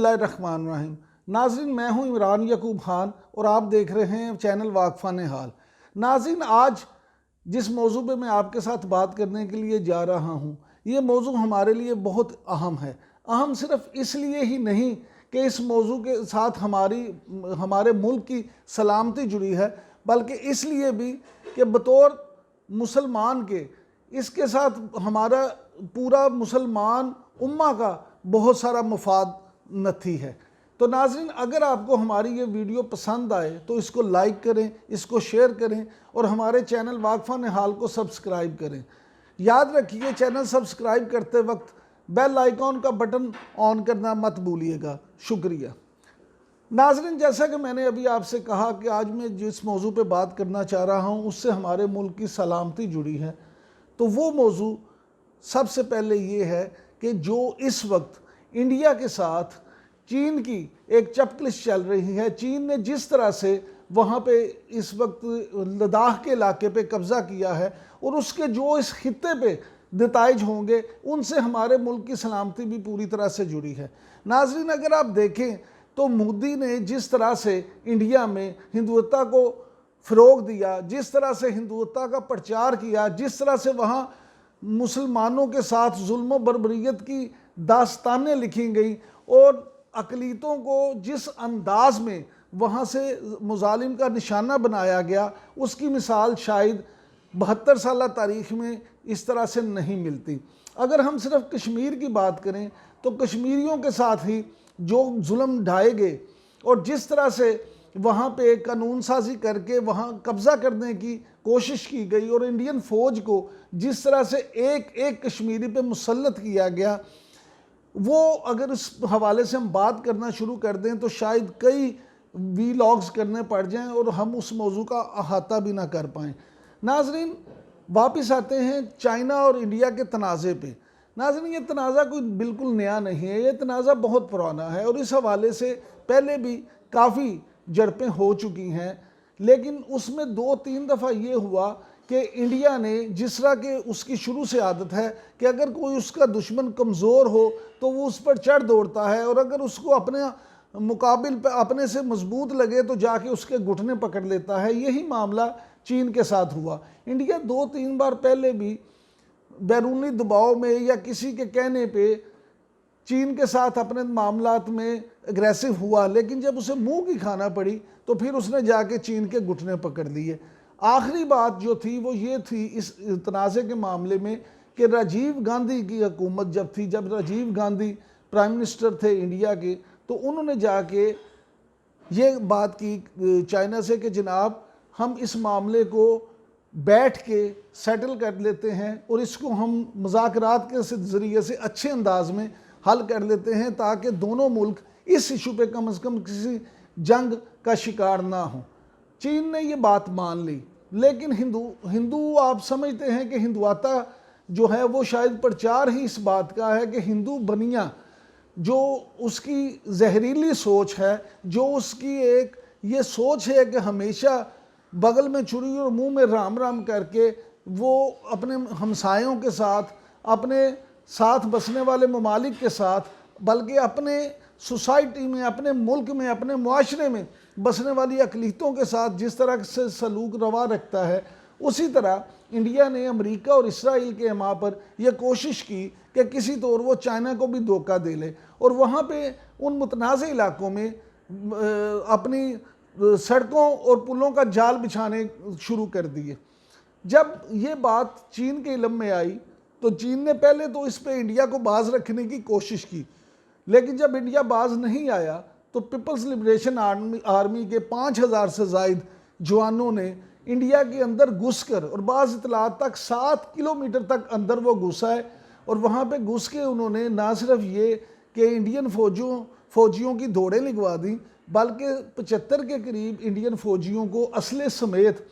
बिस्मिल्लाहिर्रहमानिर्रहीम। नाज़रीन, मैं हूं इमरान यकूब खान और आप देख रहे हैं चैनल वाक़फ़ान हाल। नाज़रीन, आज जिस मौजू पे मैं आपके साथ बात करने के लिए जा रहा हूं, ये मौजू हमारे लिए बहुत अहम है। अहम सिर्फ इसलिए ही नहीं कि इस मौजू के साथ हमारे मुल्क की सलामती जुड़ी है, बल्कि इसलिए भी कि बतौर मुसलमान के इसके साथ हमारा पूरा मुसलमान उम्मा का बहुत सारा मुफाद नथी है। तो नाज़रीन, अगर आपको हमारी ये वीडियो पसंद आए तो इसको लाइक करें, इसको शेयर करें और हमारे चैनल वाक़फ़ान हाल को सब्सक्राइब करें। याद रखिए, चैनल सब्सक्राइब करते वक्त बेल आइकॉन का बटन ऑन करना मत भूलिएगा। शुक्रिया। नाज़रीन, जैसा कि मैंने अभी आपसे कहा कि आज मैं जिस मौजू पे बात करना चाह रहा हूँ उससे हमारे मुल्क की सलामती जुड़ी है। तो वो मौजू सबसे पहले ये है कि जो इस वक्त इंडिया के साथ चीन की एक चपकलिश चल रही है। चीन ने जिस तरह से वहाँ पे इस वक्त लद्दाख के इलाके पे कब्ज़ा किया है और उसके जो इस खित्ते पे नताइज होंगे, उनसे हमारे मुल्क की सलामती भी पूरी तरह से जुड़ी है। नाज़रीन, अगर आप देखें तो मोदी ने जिस तरह से इंडिया में हिंदुत्व को फ़रोग दिया, जिस तरह से हिंदुत्व का प्रचार किया, जिस तरह से वहाँ मुसलमानों के साथ जुल्म बर्बरियत की दास्तानें लिखी गई और अक़लीतों को जिस अंदाज में वहाँ से मुजालिम का निशाना बनाया गया, उसकी मिसाल शायद 72 साल तारीख़ में इस तरह से नहीं मिलती। अगर हम सिर्फ कश्मीर की बात करें तो कश्मीरियों के साथ ही जो जुल्म ढाए गए और जिस तरह से वहाँ पे कानून साजी करके वहाँ कब्ज़ा करने की कोशिश की गई और इंडियन फ़ौज को जिस तरह से एक एक कश्मीरी पे मुसल्लत किया गया, वो अगर इस हवाले से हम बात करना शुरू कर दें तो शायद कई वीलॉग्स करने पड़ जाएं और हम उस मौजू का अहाता भी ना कर पाएँ। नाज़रीन, वापस आते हैं चाइना और इंडिया के तनाज़े पे। नाज़रीन, ये तनाज़ा कोई बिल्कुल नया नहीं है, ये तनाज़ा बहुत पुराना है और इस हवाले से पहले भी काफ़ी झड़पें हो चुकी हैं। लेकिन उसमें 2-3 दफ़ा ये हुआ कि इंडिया ने, जिस तरह के उसकी शुरू से आदत है कि अगर कोई उसका दुश्मन कमज़ोर हो तो वो उस पर चढ़ दौड़ता है और अगर उसको अपने मुकाबिल पे अपने से मजबूत लगे तो जाके उसके घुटने पकड़ लेता है। यही मामला चीन के साथ हुआ। इंडिया 2-3 बार पहले भी बैरूनी दबाव में या किसी के कहने पे चीन के साथ अपने मामलात में एग्रेसिव हुआ, लेकिन जब उसे मुंह की खाना पड़ी तो फिर उसने जाके चीन के घुटने पकड़ लिए। आखिरी बात जो थी वो ये थी इस तनाज़े के मामले में कि राजीव गांधी की हुकूमत जब थी, जब राजीव गांधी प्राइम मिनिस्टर थे इंडिया के, तो उन्होंने जाके ये बात की चाइना से कि जनाब, हम इस मामले को बैठ के सेटल कर लेते हैं और इसको हम मुज़ाकरात के ज़रिए से अच्छे अंदाज में हल कर लेते हैं ताकि दोनों मुल्क इस इशू पे कम से कम किसी जंग का शिकार ना हो। चीन ने ये बात मान ली, लेकिन हिंदू आप समझते हैं कि हिंदुआता जो है वो शायद प्रचार ही इस बात का है कि हिंदू बनिया जो उसकी जहरीली सोच है, जो उसकी एक ये सोच है कि हमेशा बगल में छुरी और मुंह में राम राम करके वो अपने हमसायों के साथ, अपने साथ बसने वाले ममालिक के साथ, बल्कि अपने सोसाइटी में, अपने मुल्क में, अपने मुआशरे में बसने वाली अक़लीतों के साथ जिस तरह से सलूक रवा रखता है, उसी तरह इंडिया ने अमेरिका और इसराइल के हमा पर यह कोशिश की कि किसी तौर वो चाइना को भी धोखा दे ले और वहाँ पे उन मुतनाज़ इलाकों में अपनी सड़कों और पुलों का जाल बिछाने शुरू कर दिए। जब ये बात चीन के इल्म में आई तो चीन ने पहले तो इस पे इंडिया को बाज रखने की कोशिश की, लेकिन जब इंडिया बाज नहीं आया तो पीपल्स लिबरेशन आर्मी के 5000 से ज़ायद जवानों ने इंडिया के अंदर घुसकर, और बाज़ इतलात तक 7 किलोमीटर तक अंदर वो घुसा है और वहाँ पे घुस के उन्होंने ना सिर्फ ये कि इंडियन फ़ौजियों की दौड़ें लिखवा दी, बल्कि 75 के करीब इंडियन फ़ौजियों को असले समेत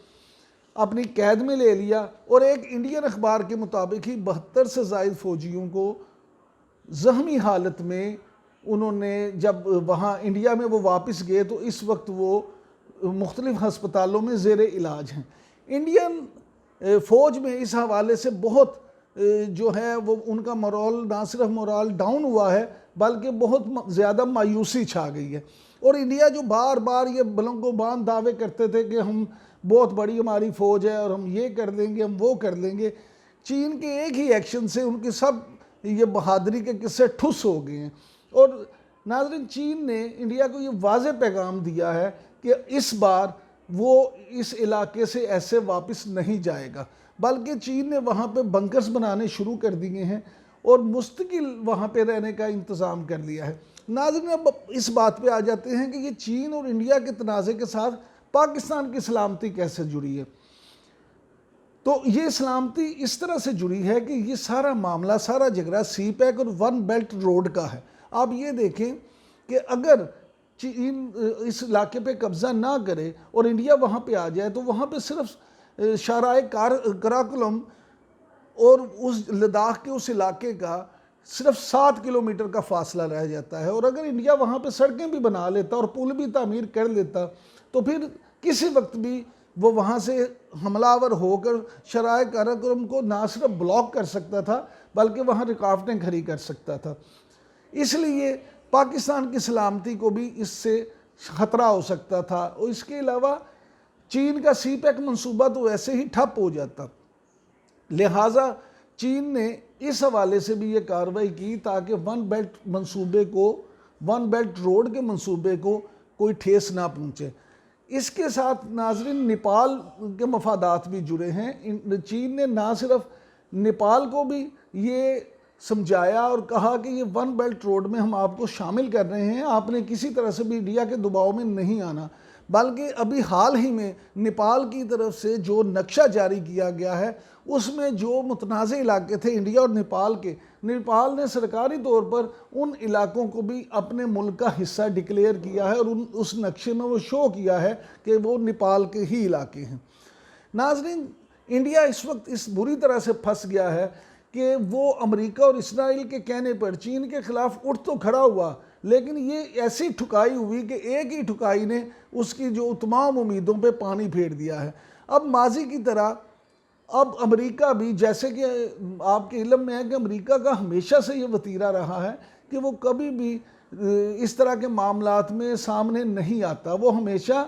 अपनी कैद में ले लिया और एक इंडियन अखबार के मुताबिक ही 72 से ज़ायद फ़ौजियों को ज़ख्मी हालत में उन्होंने, जब वहाँ इंडिया में वो वापस गए तो इस वक्त वो मुख्तलिफ़ हस्पतालों में ज़ेर इलाज हैं। इंडियन फ़ौज में इस हवाले से बहुत जो है वो उनका मोरल, ना सिर्फ मोरल डाउन हुआ है बल्कि बहुत ज़्यादा मायूसी छा गई है। और इंडिया जो बार बार ये बलंगो बांध दावे करते थे कि हम बहुत बड़ी हमारी फ़ौज है और हम ये कर देंगे, हम वो कर देंगे, चीन के एक ही एक्शन से उनकी सब ये बहादुरी के किस्से ठुस हो गए हैं। और नाज़रीन, चीन ने इंडिया को ये वाज़ेह पैगाम दिया है कि इस बार वो इस इलाके से ऐसे वापस नहीं जाएगा, बल्कि चीन ने वहाँ पे बंकर्स बनाने शुरू कर दिए हैं और मुस्तकिल वहाँ पे रहने का इंतज़ाम कर लिया है। नाज़रीन, अब इस बात पे आ जाते हैं कि ये चीन और इंडिया के तनाज़े के साथ पाकिस्तान की सलामती कैसे जुड़ी है। तो ये सलामती इस तरह से जुड़ी है कि ये सारा मामला, सारा झगड़ा सी पैक और वन बेल्ट रोड का है। आप ये देखें कि अगर चीन इस इलाके पे कब्ज़ा ना करे और इंडिया वहाँ पे आ जाए तो वहाँ पे सिर्फ शाराए कराकुलम और उस लद्दाख के उस इलाके का सिर्फ 7 किलोमीटर का फासला रह जाता है। और अगर इंडिया वहाँ पे सड़कें भी बना लेता और पुल भी तामीर कर लेता तो फिर किसी वक्त भी वो वहाँ से हमलावर होकर शराए कराकुलम को ना सिर्फ ब्लॉक कर सकता था बल्कि वहाँ रुकावटें खड़ी कर सकता था। इसलिए पाकिस्तान की सलामती को भी इससे ख़तरा हो सकता था। और इसके अलावा चीन का सी पैक मनसूबा तो ऐसे ही ठप हो जाता। लिहाजा चीन ने इस हवाले से भी ये कार्रवाई की ताकि वन बेल्ट मंसूबे को, वन बेल्ट रोड के मंसूबे को कोई ठेस ना पहुँचे। इसके साथ नाजरीन, नेपाल के मफादात भी जुड़े हैं। चीन ने ना सिर्फ नेपाल को भी ये समझाया और कहा कि ये वन बेल्ट रोड में हम आपको शामिल कर रहे हैं, आपने किसी तरह से भी इंडिया के दबाव में नहीं आना, बल्कि अभी हाल ही में नेपाल की तरफ से जो नक्शा जारी किया गया है उसमें जो मुतनाज़ इलाके थे इंडिया और नेपाल के, नेपाल ने सरकारी तौर पर उन इलाकों को भी अपने मुल्क का हिस्सा डिक्लेयर किया है और उस नक्शे में वो शो किया है कि वो नेपाल के ही इलाके हैं। नाजरीन, इंडिया इस वक्त इस बुरी तरह से फंस गया है कि वो अमेरिका और इसराइल के कहने पर चीन के ख़िलाफ़ उठ तो खड़ा हुआ, लेकिन ये ऐसी ठुकाई हुई कि एक ही ठुकाई ने उसकी जो तमाम उम्मीदों पे पानी फेर दिया है। अब माजी की तरह अब अमेरिका भी, जैसे कि आपके इल्म में है कि अमेरिका का हमेशा से ये वतीरा रहा है कि वो कभी भी इस तरह के मामलात में सामने नहीं आता। वो हमेशा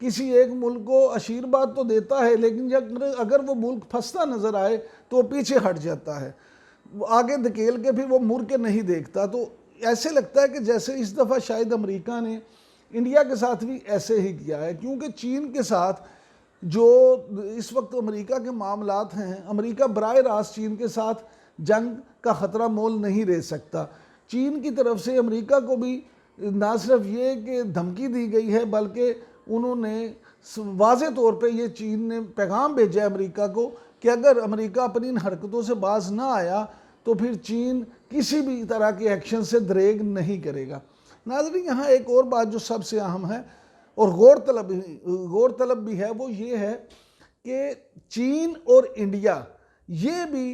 किसी एक मुल्क को आशीर्वाद तो देता है, लेकिन जब अगर वो मुल्क फंसता नज़र आए तो वो पीछे हट जाता है, आगे धकेल के भी वो मुड़ के नहीं देखता। तो ऐसे लगता है कि जैसे इस दफ़ा शायद अमेरिका ने इंडिया के साथ भी ऐसे ही किया है, क्योंकि चीन के साथ जो इस वक्त अमेरिका के मामलात हैं, अमेरिका बराह रास्त चीन के साथ जंग का ख़तरा मोल नहीं रह सकता। चीन की तरफ से अमेरिका को भी ना सिर्फ ये कि धमकी दी गई है, बल्कि उन्होंने वाज़े तौर पे ये चीन ने पैगाम भेजा है अमेरिका को कि अगर अमेरिका अपनी इन हरकतों से बाज ना आया तो फिर चीन किसी भी तरह के एक्शन से दरेग नहीं करेगा। नाज़रीन, यहाँ एक और बात जो सबसे अहम है और गौरतलब भी है, वो ये है कि चीन और इंडिया ये भी,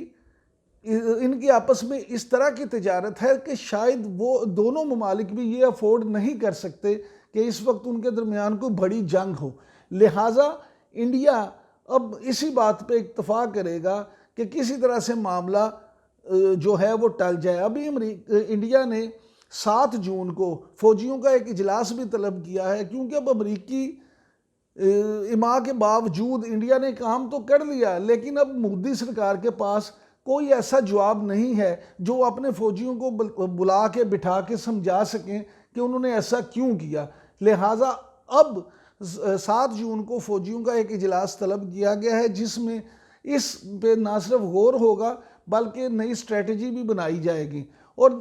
इनकी आपस में इस तरह की तिजारत है कि शायद वो दोनों ममालिक भी ये अफोर्ड नहीं कर सकते कि इस वक्त उनके दरमियान कोई बड़ी जंग हो। लिहाजा इंडिया अब इसी बात पे इत्तफाक करेगा कि किसी तरह से मामला जो है वो टल जाए। अभी इंडिया ने 7 जून को फ़ौजियों का एक इजलास भी तलब किया है, क्योंकि अब अमरीकी इमा के बावजूद इंडिया ने काम तो कर लिया, लेकिन अब मोदी सरकार के पास कोई ऐसा जवाब नहीं है जो अपने फ़ौजियों को बुला के बिठा के समझा सकें कि उन्होंने ऐसा क्यों किया। लिहाजा अब 7 जून को फ़ौजियों का एक इजलास तलब किया गया है, जिसमें इस पे ना सिर्फ गौर होगा बल्कि नई स्ट्रेटजी भी बनाई जाएगी। और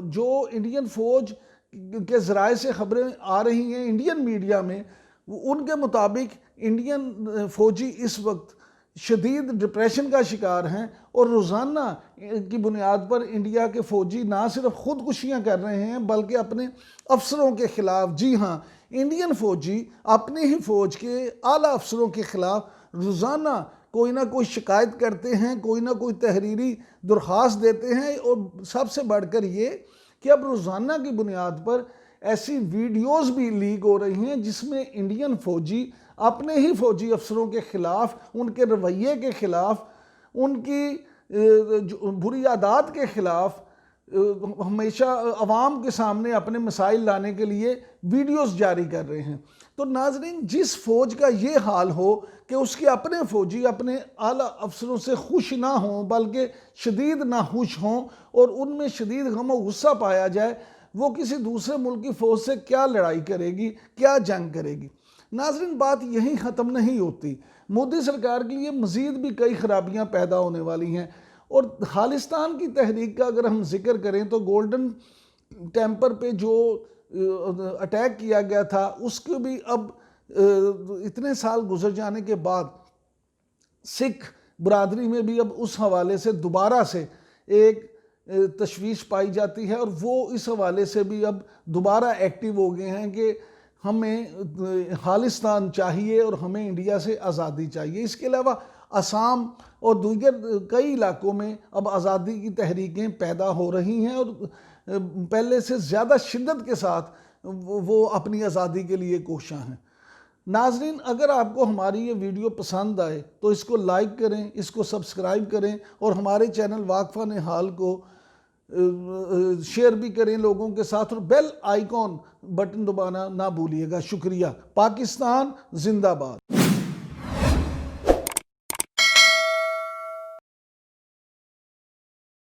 जो इंडियन फ़ौज के ज़राए से ख़बरें आ रही हैं इंडियन मीडिया में, उनके मुताबिक इंडियन फ़ौजी इस वक्त शदीद डिप्रेशन का शिकार हैं और रोज़ाना की बुनियाद पर इंडिया के फ़ौजी ना सिर्फ ख़ुदकुशियाँ कर रहे हैं बल्कि अपने अफसरों के ख़िलाफ़, जी हाँ, इंडियन फ़ौजी अपने ही फ़ौज के आला अफसरों के ख़िलाफ़ रोज़ाना कोई ना कोई शिकायत करते हैं, कोई ना कोई तहरीरी दरख्वास्त देते हैं। और सबसे बढ़कर ये कि अब रोज़ाना की बुनियाद पर ऐसी वीडियोज़ भी लीक हो रही हैं जिसमें इंडियन फ़ौजी अपने ही फ़ौजी अफसरों के ख़िलाफ़, उनके रवैये के ख़िलाफ़, उनकी बुरी आदत के ख़िलाफ़ हमेशा अवाम के सामने अपने मसाइल लाने के लिए वीडियोस जारी कर रहे हैं। तो नाजरीन, जिस फ़ौज का ये हाल हो कि उसके अपने फ़ौजी अपने आला अफसरों से खुश ना हों बल्कि शदीद नाखुश हों और उनमें शदीद गम और गुस्सा पाया जाए, वो किसी दूसरे मुल्क की फ़ौज से क्या लड़ाई करेगी, क्या जंग करेगी। नाजरीन, बात यहीं ख़त्म नहीं होती। मोदी सरकार के लिए मज़ीद भी कई खराबियाँ पैदा होने वाली हैं। और खालिस्तान की तहरीक का अगर हम जिक्र करें तो गोल्डन टेम्पर पे जो अटैक किया गया था, उसके भी अब इतने साल गुजर जाने के बाद सिख बरादरी में भी अब उस हवाले से दोबारा से एक तशवीश पाई जाती है और वो इस हवाले से भी अब दोबारा एक्टिव हो गए हैं कि हमें खालिस्तान चाहिए और हमें इंडिया से आज़ादी चाहिए। इसके अलावा असम और दीगर कई इलाकों में अब आज़ादी की तहरीकें पैदा हो रही हैं और पहले से ज़्यादा शिद्दत के साथ वो अपनी आज़ादी के लिए कोशां हैं। नाजरीन, अगर आपको हमारी ये वीडियो पसंद आए तो इसको लाइक करें, इसको सब्सक्राइब करें और हमारे चैनल वाक़फ़ान हाल को शेयर भी करें लोगों के साथ और बेल आइकॉन बटन दबाना ना भूलिएगा। शुक्रिया। पाकिस्तान जिंदाबाद।